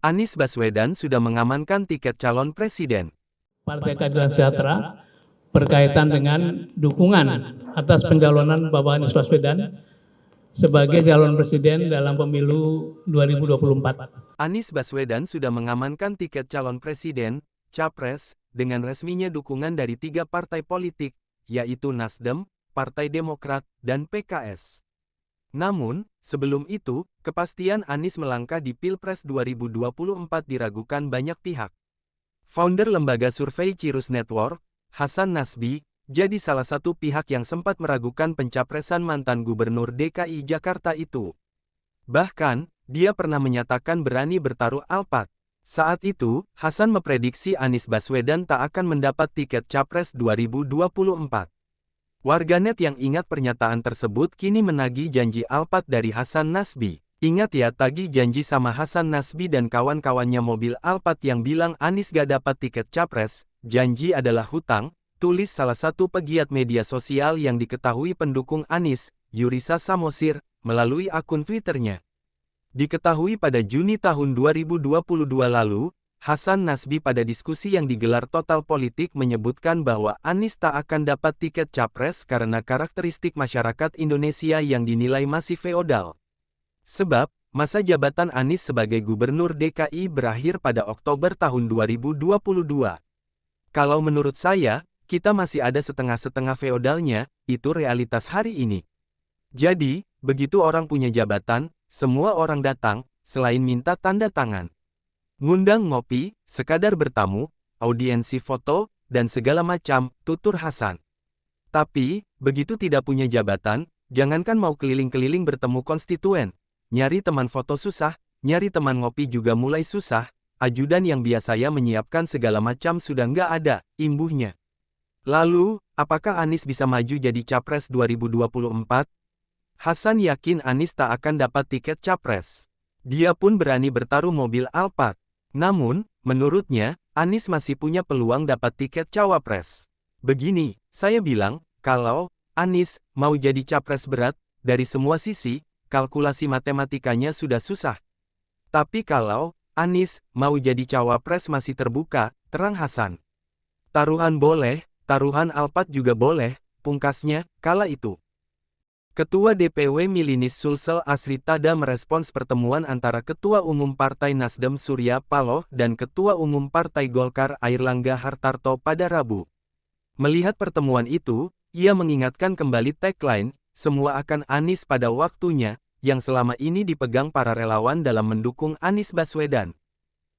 Anies Baswedan sudah mengamankan tiket calon presiden. Partai Keadilan Sejahtera berkaitan dengan dukungan atas pencalonan Bapak Anies Baswedan sebagai calon presiden dalam pemilu 2024. Anies Baswedan sudah mengamankan tiket calon presiden, Capres, dengan resminya dukungan dari 3 partai politik, yaitu Nasdem, Partai Demokrat, dan PKS. Namun, sebelum itu, kepastian Anies melangkah di Pilpres 2024 diragukan banyak pihak. Founder lembaga survei Cirrus Network, Hasan Nasbi, jadi salah satu pihak yang sempat meragukan pencapresan mantan Gubernur DKI Jakarta itu. Bahkan, dia pernah menyatakan berani bertaruh alpat. Saat itu, Hasan memprediksi Anies Baswedan tak akan mendapat tiket Capres 2024. Warganet yang ingat pernyataan tersebut kini menagih janji alpat dari Hasan Nasbi. Ingat ya, tagih janji sama Hasan Nasbi dan kawan-kawannya mobil alpat yang bilang Anies gak dapat tiket Capres, janji adalah hutang, tulis salah satu pegiat media sosial yang diketahui pendukung Anies, Yurisa Samosir, melalui akun Twitternya. Diketahui pada Juni tahun 2022 lalu, Hasan Nasbi pada diskusi yang digelar Total Politik menyebutkan bahwa Anies tak akan dapat tiket Capres karena karakteristik masyarakat Indonesia yang dinilai masih feodal. Sebab, masa jabatan Anies sebagai Gubernur DKI berakhir pada Oktober tahun 2022. Kalau menurut saya, kita masih ada setengah-setengah feodalnya, itu realitas hari ini. Jadi, begitu orang punya jabatan, semua orang datang, selain minta tanda tangan. Ngundang ngopi, sekadar bertamu, audiensi foto, dan segala macam, tutur Hasan. Tapi, begitu tidak punya jabatan, jangankan mau keliling-keliling bertemu konstituen, nyari teman foto susah, nyari teman ngopi juga mulai susah, ajudan yang biasanya menyiapkan segala macam sudah nggak ada, imbuhnya. Lalu, apakah Anies bisa maju jadi Capres 2024? Hasan yakin Anies tak akan dapat tiket Capres. Dia pun berani bertaruh mobil Alphard. Namun, menurutnya, Anies masih punya peluang dapat tiket Cawapres. Begini, saya bilang, kalau Anies mau jadi Capres berat, dari semua sisi, kalkulasi matematikanya sudah susah. Tapi kalau Anies mau jadi Cawapres masih terbuka, terang Hasan. Taruhan boleh, taruhan Alphard juga boleh, pungkasnya, kala itu. Ketua DPW Milinis Sulsel Asri Tada merespons pertemuan antara Ketua Umum Partai Nasdem Surya Paloh dan Ketua Umum Partai Golkar Airlangga Hartarto pada Rabu. Melihat pertemuan itu, ia mengingatkan kembali tagline, semua akan Anies pada waktunya, yang selama ini dipegang para relawan dalam mendukung Anies Baswedan.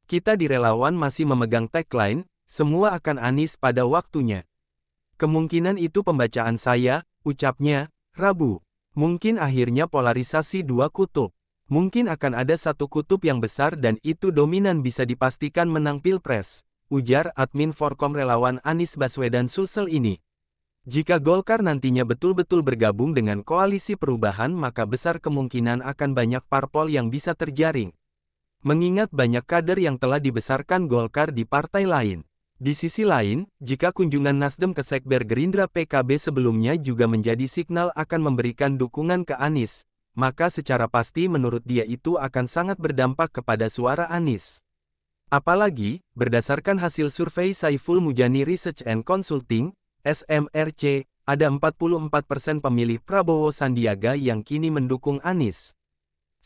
Kita di relawan masih memegang tagline, semua akan Anies pada waktunya. Kemungkinan itu pembacaan saya, ucapnya, Rabu. Mungkin akhirnya polarisasi dua kutub. Mungkin akan ada satu kutub yang besar dan itu dominan bisa dipastikan menang Pilpres, ujar admin Forkom relawan Anies Baswedan Sulsel ini. Jika Golkar nantinya betul-betul bergabung dengan koalisi perubahan maka besar kemungkinan akan banyak parpol yang bisa terjaring. Mengingat banyak kader yang telah dibesarkan Golkar di partai lain. Di sisi lain, jika kunjungan Nasdem ke Sekber Gerindra PKB sebelumnya juga menjadi signal akan memberikan dukungan ke Anies, maka secara pasti menurut dia itu akan sangat berdampak kepada suara Anies. Apalagi, berdasarkan hasil survei Saiful Mujani Research and Consulting, SMRC, ada 44% pemilih Prabowo Sandiaga yang kini mendukung Anies.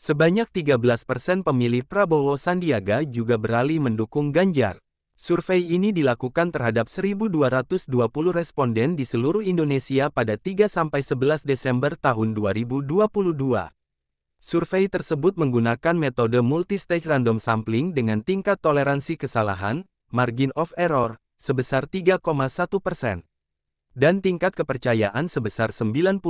Sebanyak 13% pemilih Prabowo Sandiaga juga beralih mendukung Ganjar. Survei ini dilakukan terhadap 1.220 responden di seluruh Indonesia pada 3–11 Desember tahun 2022. Survei tersebut menggunakan metode multi-stage random sampling dengan tingkat toleransi kesalahan, margin of error, sebesar 3,1%. Dan tingkat kepercayaan sebesar 95%.